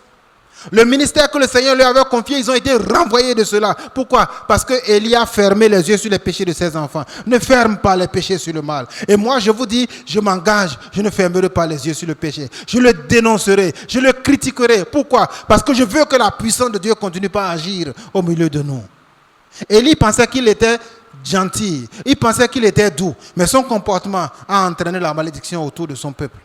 Le ministère que le Seigneur leur avait confié, ils ont été renvoyés de cela. Pourquoi? Parce que Élie a fermé les yeux sur les péchés de ses enfants. Ne ferme pas les péchés sur le mal. Et moi, je vous dis, je m'engage, je ne fermerai pas les yeux sur le péché. Je le dénoncerai, je le critiquerai. Pourquoi? Parce que je veux que la puissance de Dieu continue pas à agir au milieu de nous. Élie pensait qu'il était gentil, il pensait qu'il était doux, mais son comportement a entraîné la malédiction autour de son peuple.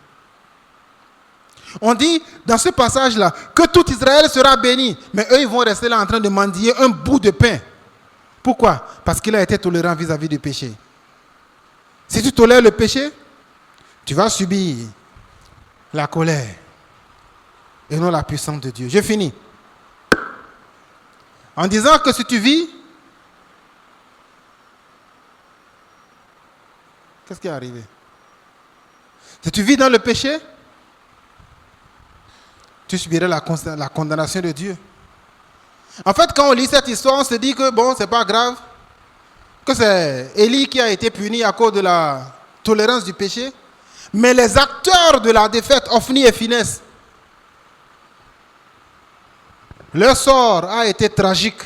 On dit dans ce passage-là que tout Israël sera béni, mais eux ils vont rester là en train de mendier un bout de pain. Pourquoi? Parce qu'il a été tolérant vis-à-vis du péché. Si tu tolères le péché, tu vas subir la colère et non la puissance de Dieu. Je finis en disant que si tu vis, qu'est-ce qui est arrivé? Si tu vis dans le péché, tu subirais la condamnation de Dieu. En fait, quand on lit cette histoire, on se dit que bon, c'est pas grave, que c'est Élie qui a été puni à cause de la tolérance du péché. Mais les acteurs de la défaite, Ophni et Phinehas, leur sort a été tragique.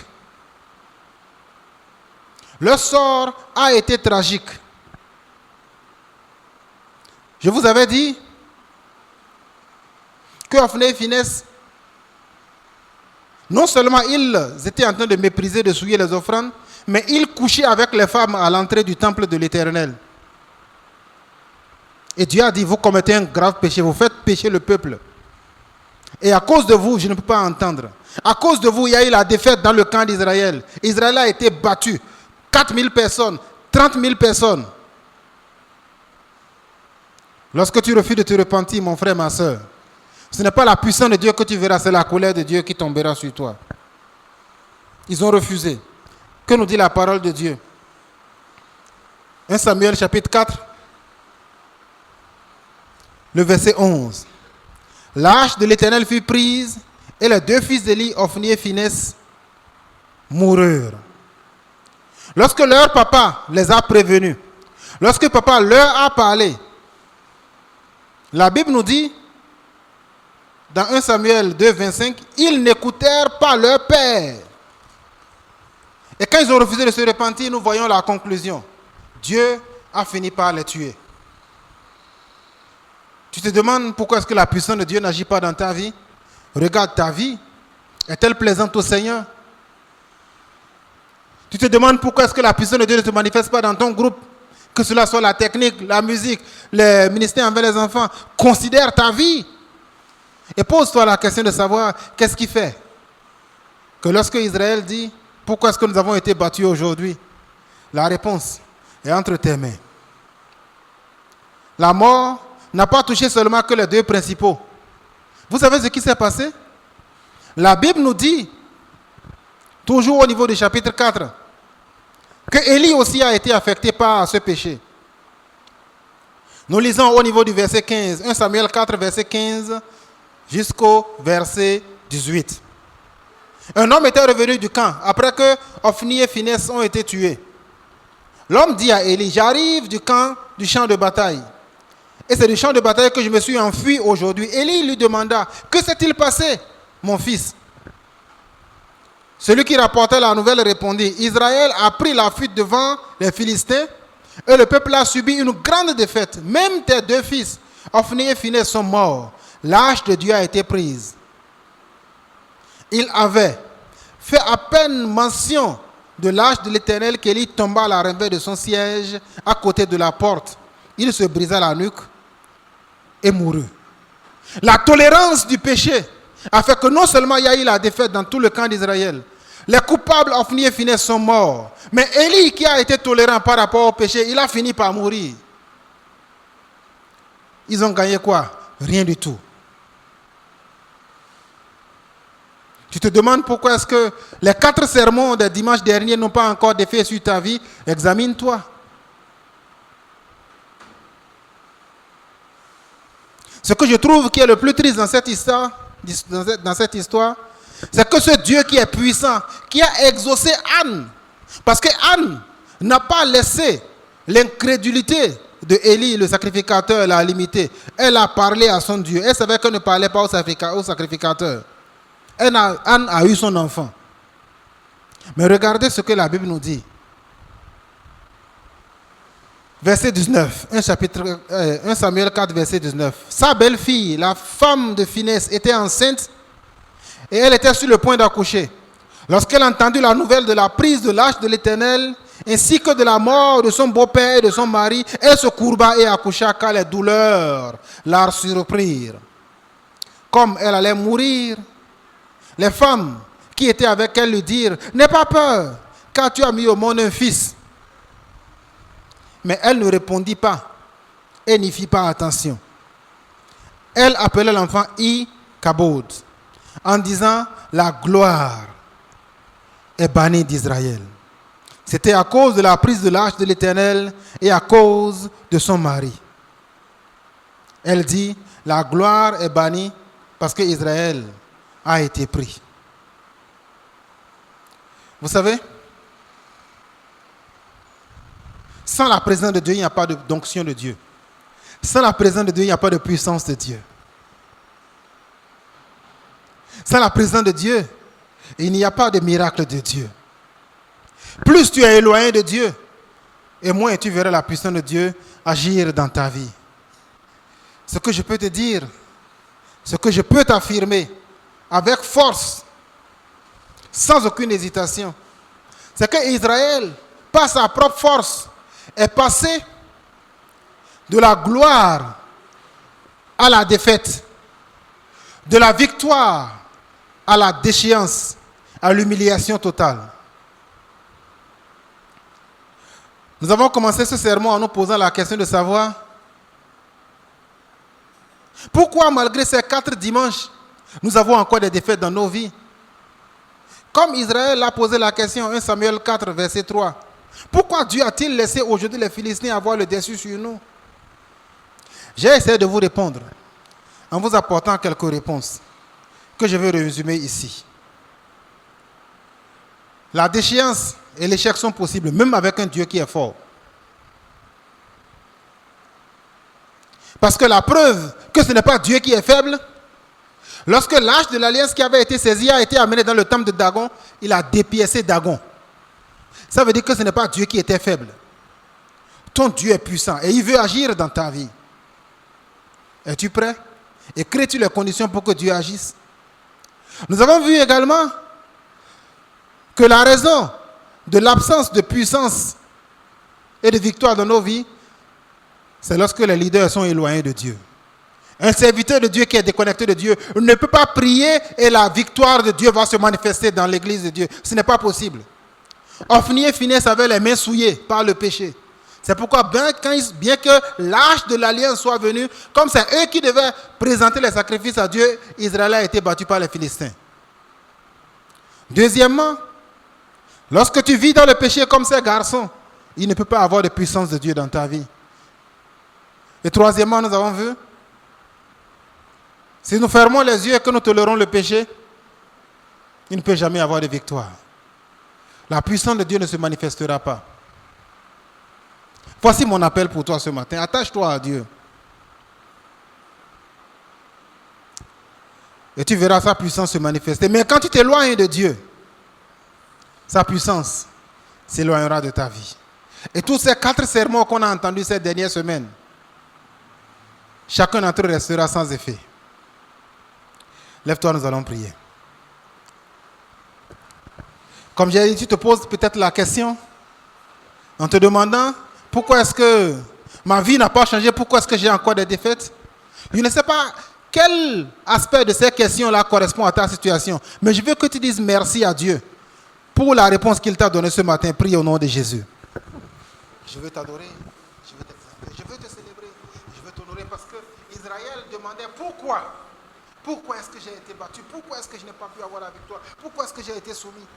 Leur sort a été tragique. Je vous avais dit que Ophni et Phinehas, non seulement ils étaient en train de mépriser, de souiller les offrandes, mais ils couchaient avec les femmes à l'entrée du temple de l'Éternel. Et Dieu a dit, vous commettez un grave péché, vous faites pécher le peuple. Et à cause de vous, je ne peux pas entendre. À cause de vous, il y a eu la défaite dans le camp d'Israël. Israël a été battu. 4 000 personnes, 30 000 personnes. Lorsque tu refuses de te repentir, mon frère, ma soeur, ce n'est pas la puissance de Dieu que tu verras, c'est la colère de Dieu qui tombera sur toi. Ils ont refusé. Que nous dit la parole de Dieu? 1 Samuel chapitre 4, le verset 11. L'arche de l'Éternel fut prise et les deux fils d'Élie, Ophni et Phinehas, moururent. Lorsque leur papa les a prévenus, lorsque papa leur a parlé, la Bible nous dit, dans 1 Samuel 2, 25, ils n'écoutèrent pas leur père. Et quand ils ont refusé de se repentir, nous voyons la conclusion. Dieu a fini par les tuer. Tu te demandes pourquoi est-ce que la puissance de Dieu n'agit pas dans ta vie? Regarde ta vie. Est-elle plaisante au Seigneur? Tu te demandes pourquoi est-ce que la puissance de Dieu ne se manifeste pas dans ton groupe? Que cela soit la technique, la musique, les ministères envers les enfants. Considère ta vie. Et pose-toi la question de savoir qu'est-ce qui fait que lorsque Israël dit pourquoi est-ce que nous avons été battus aujourd'hui, La réponse est entre tes mains. La mort n'a pas touché seulement que les deux principaux. Vous savez ce qui s'est passé? La Bible nous dit, toujours au niveau du chapitre 4, que Élie aussi a été affecté par ce péché. Nous lisons au niveau du verset 15, 1 Samuel 4, verset 15, jusqu'au verset 18. Un homme était revenu du camp après que Ophni et Phinehas ont été tués. L'homme dit à Élie, j'arrive du champ de bataille. Et c'est du champ de bataille que je me suis enfui aujourd'hui. Élie lui demanda, que s'est-il passé, mon fils? Celui qui rapportait la nouvelle répondit, Israël a pris la fuite devant les Philistins et le peuple a subi une grande défaite. Même tes deux fils, Ophni et Phinehas, sont morts. L'âge de Dieu a été prise. Il avait fait à peine mention de l'âge de l'Éternel qu'Élie tomba à la revers de son siège à côté de la porte. Il se brisa la nuque et mourut. La tolérance du péché a fait que non seulement il y a eu la défaite dans tout le camp d'Israël, les coupables Ophni et Phinehas sont morts, mais Élie qui a été tolérant par rapport au péché, il a fini par mourir. Ils ont gagné quoi? Rien du tout. Tu te demandes pourquoi est-ce que les 4 sermons des dimanches derniers n'ont pas encore d'effet sur ta vie? Examine-toi. Ce que je trouve qui est le plus triste dans cette histoire, c'est que ce Dieu qui est puissant, qui a exaucé Anne, parce que Anne n'a pas laissé l'incrédulité de Élie, le sacrificateur, la limiter. Elle a parlé à son Dieu. Elle savait qu'elle ne parlait pas au sacrificateur. Anne a eu son enfant. Mais regardez ce que la Bible nous dit. Verset 19, 1 Samuel 4, verset 19. Sa belle-fille, la femme de Phinehas, était enceinte et elle était sur le point d'accoucher. Lorsqu'elle entendit la nouvelle de la prise de l'âge de l'Éternel, ainsi que de la mort de son beau-père et de son mari, elle se courba et accoucha car les douleurs la surprirent. Comme elle allait mourir, les femmes qui étaient avec elle lui dirent, « N'aie pas peur, car tu as mis au monde un fils. » Mais elle ne répondit pas et n'y fit pas attention. Elle appelait l'enfant Ichabod en disant, la gloire est bannie d'Israël. C'était à cause de la prise de l'âge de l'Éternel et à cause de son mari. Elle dit, la gloire est bannie parce que Israël a été pris. Vous savez, sans la présence de Dieu, il n'y a pas d'onction de Dieu. Sans la présence de Dieu, il n'y a pas de puissance de Dieu. Sans la présence de Dieu, il n'y a pas de miracle de Dieu. Plus tu es éloigné de Dieu, et moins tu verras la puissance de Dieu agir dans ta vie. Ce que je peux te dire, ce que je peux t'affirmer avec force, sans aucune hésitation, c'est que Israël, par sa propre force, est passé de la gloire à la défaite, de la victoire à la déchéance, à l'humiliation totale. Nous avons commencé ce sermon en nous posant la question de savoir pourquoi malgré ces 4 dimanches, nous avons encore des défaites dans nos vies. Comme Israël a posé la question, 1 Samuel 4, verset 3. Pourquoi Dieu a-t-il laissé aujourd'hui les Philistins avoir le dessus sur nous? J'ai essayé de vous répondre en vous apportant quelques réponses que je vais résumer ici. La déchéance et l'échec sont possibles, même avec un Dieu qui est fort. Parce que la preuve que ce n'est pas Dieu qui est faible, lorsque l'âge de l'alliance qui avait été saisi a été amené dans le temple de Dagon, il a dépiécé Dagon. Ça veut dire que ce n'est pas Dieu qui était faible. Ton Dieu est puissant et il veut agir dans ta vie. Es-tu prêt? Et crées-tu les conditions pour que Dieu agisse? Nous avons vu également que la raison de l'absence de puissance et de victoire dans nos vies, c'est lorsque les leaders sont éloignés de Dieu. Un serviteur de Dieu qui est déconnecté de Dieu ne peut pas prier et la victoire de Dieu va se manifester dans l'église de Dieu. Ce n'est pas possible. Ophni et Phinehas avaient les mains souillées par le péché. C'est pourquoi bien que l'âge de l'alliance soit venu, comme c'est eux qui devaient présenter les sacrifices à Dieu, Israël a été battu par les Philistins. Deuxièmement, lorsque tu vis dans le péché comme ces garçons, il ne peut pas avoir de puissance de Dieu dans ta vie. Et troisièmement, nous avons vu, si nous fermons les yeux et que nous tolérons le péché, il ne peut jamais avoir de victoire. La puissance de Dieu ne se manifestera pas. Voici mon appel pour toi ce matin. Attache-toi à Dieu. Et tu verras sa puissance se manifester. Mais quand tu t'éloignes de Dieu, sa puissance s'éloignera de ta vie. Et tous ces 4 sermons qu'on a entendus ces dernières semaines, chacun d'entre eux restera sans effet. Lève-toi, nous allons prier. Comme j'ai dit, tu te poses peut-être la question en te demandant pourquoi est-ce que ma vie n'a pas changé, pourquoi est-ce que j'ai encore des défaites. Je ne sais pas quel aspect de ces questions-là correspond à ta situation, mais je veux que tu dises merci à Dieu pour la réponse qu'il t'a donnée ce matin. Prie au nom de Jésus. Je veux t'adorer, je veux t'exalter, je veux te célébrer, je veux t'honorer parce que Israël demandait pourquoi. Pourquoi est-ce que j'ai été battu? Pourquoi est-ce que je n'ai pas pu avoir la victoire? Pourquoi est-ce que j'ai été soumis?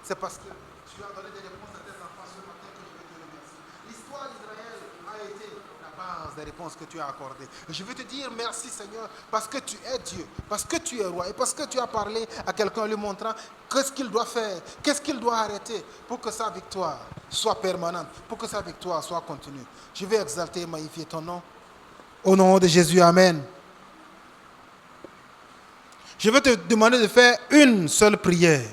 C'est parce que tu as donné des réponses à tes enfants ce matin que je veux te remercier. L'histoire d'Israël a été la base des réponses que tu as accordées. Et je veux te dire merci Seigneur parce que tu es Dieu, parce que tu es roi et parce que tu as parlé à quelqu'un lui montrant qu'est-ce qu'il doit faire, qu'est-ce qu'il doit arrêter pour que sa victoire soit permanente, pour que sa victoire soit continue. Je vais exalter et magnifier ton nom. Au nom de Jésus, Amen. Je vais te demander de faire une seule prière.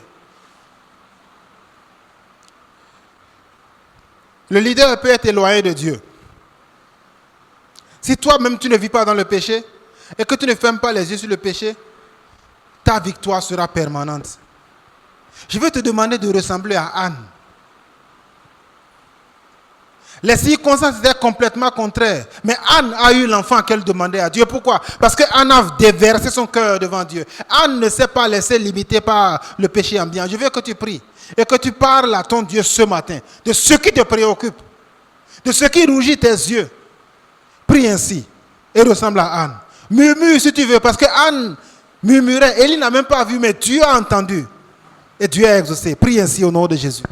Le leader peut être éloigné de Dieu. Si toi-même tu ne vis pas dans le péché et que tu ne fermes pas les yeux sur le péché, ta victoire sera permanente. Je vais te demander de ressembler à Anne. Les circonstances étaient complètement contraires. Mais Anne a eu l'enfant qu'elle demandait à Dieu. Pourquoi? Parce que Anne a déversé son cœur devant Dieu. Anne ne s'est pas laissée limiter par le péché ambiant. Je veux que tu pries et que tu parles à ton Dieu ce matin de ce qui te préoccupe, de ce qui rougit tes yeux. Prie ainsi et ressemble à Anne. Murmure si tu veux, parce que Anne murmurait. Élie n'a même pas vu, mais Dieu a entendu. Et Dieu a exaucé. Prie ainsi au nom de Jésus.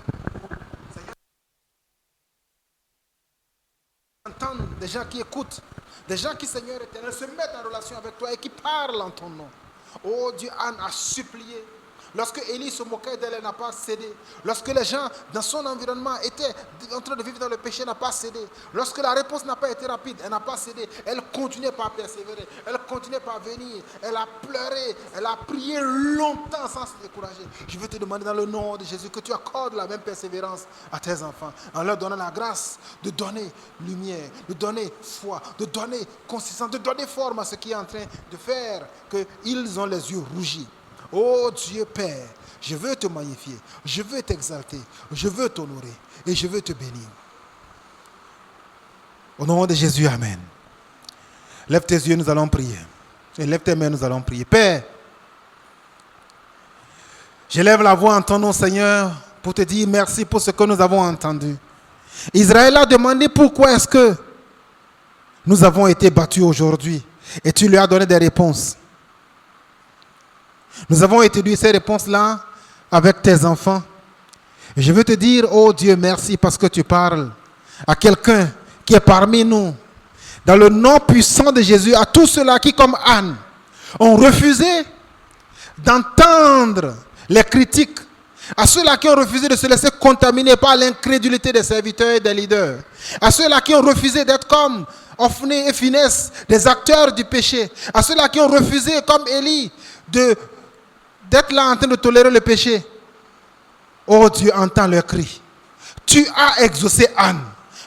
Entendre des gens qui écoutent, des gens qui, Seigneur éternel, se mettent en relation avec toi et qui parlent en ton nom. Oh Dieu, Anne a supplié. Lorsque Élie se moquait d'elle, elle n'a pas cédé. Lorsque les gens dans son environnement étaient en train de vivre dans le péché, elle n'a pas cédé. Lorsque la réponse n'a pas été rapide, elle n'a pas cédé. Elle continuait par persévérer. Elle continuait par venir. Elle a pleuré. Elle a prié longtemps sans se décourager. Je veux te demander dans le nom de Jésus que tu accordes la même persévérance à tes enfants en leur donnant la grâce de donner lumière, de donner foi, de donner consistance, de donner forme à ce qui est en train de faire qu'ils ont les yeux rougis. Oh Dieu Père, je veux te magnifier, je veux t'exalter, je veux t'honorer et je veux te bénir. Au nom de Jésus, Amen. Lève tes yeux, nous allons prier. Et lève tes mains, nous allons prier. Père, je lève la voix en ton nom, Seigneur, pour te dire merci pour ce que nous avons entendu. Israël a demandé pourquoi est-ce que nous avons été battus aujourd'hui. Et tu lui as donné des réponses. Nous avons étudié ces réponses-là avec tes enfants. Et je veux te dire, oh Dieu, merci parce que tu parles à quelqu'un qui est parmi nous. Dans le nom puissant de Jésus, à tous ceux-là qui, comme Anne, ont refusé d'entendre les critiques, à ceux-là qui ont refusé de se laisser contaminer par l'incrédulité des serviteurs et des leaders, à ceux-là qui ont refusé d'être comme Ophni et Phinehas, des acteurs du péché, à ceux-là qui ont refusé, comme Élie, d'être là en train de tolérer le péché. Oh Dieu, entends leur cri. Tu as exaucé Anne.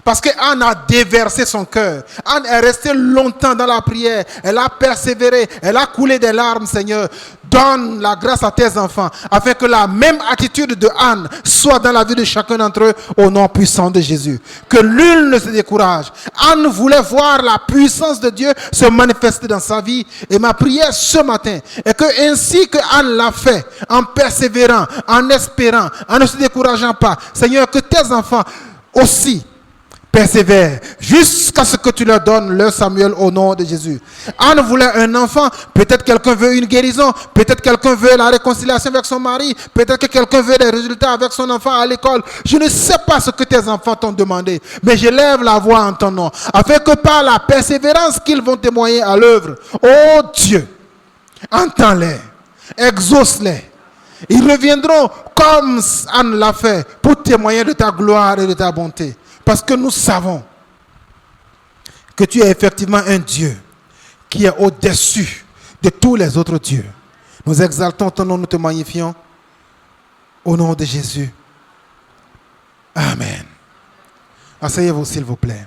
Parce que Anne a déversé son cœur. Anne est restée longtemps dans la prière. Elle a persévéré. Elle a coulé des larmes, Seigneur. Donne la grâce à tes enfants afin que la même attitude de Anne soit dans la vie de chacun d'entre eux au nom puissant de Jésus. Que nul ne se décourage. Anne voulait voir la puissance de Dieu se manifester dans sa vie. Et ma prière ce matin est que ainsi que Anne l'a fait, en persévérant, en espérant, en ne se décourageant pas, Seigneur, que tes enfants aussi persévère jusqu'à ce que tu leur donnes leur Samuel au nom de Jésus. Anne voulait un enfant, peut-être quelqu'un veut une guérison, peut-être quelqu'un veut la réconciliation avec son mari, peut-être que quelqu'un veut des résultats avec son enfant à l'école. Je ne sais pas ce que tes enfants t'ont demandé, mais je lève la voix en ton nom, afin que par la persévérance qu'ils vont témoigner à l'œuvre, ô Dieu, entends-les, exauce-les. Ils reviendront comme Anne l'a fait pour témoigner de ta gloire et de ta bonté. Parce que nous savons que tu es effectivement un Dieu qui est au-dessus de tous les autres dieux. Nous exaltons ton nom, nous te magnifions. Au nom de Jésus. Amen. Asseyez-vous s'il vous plaît.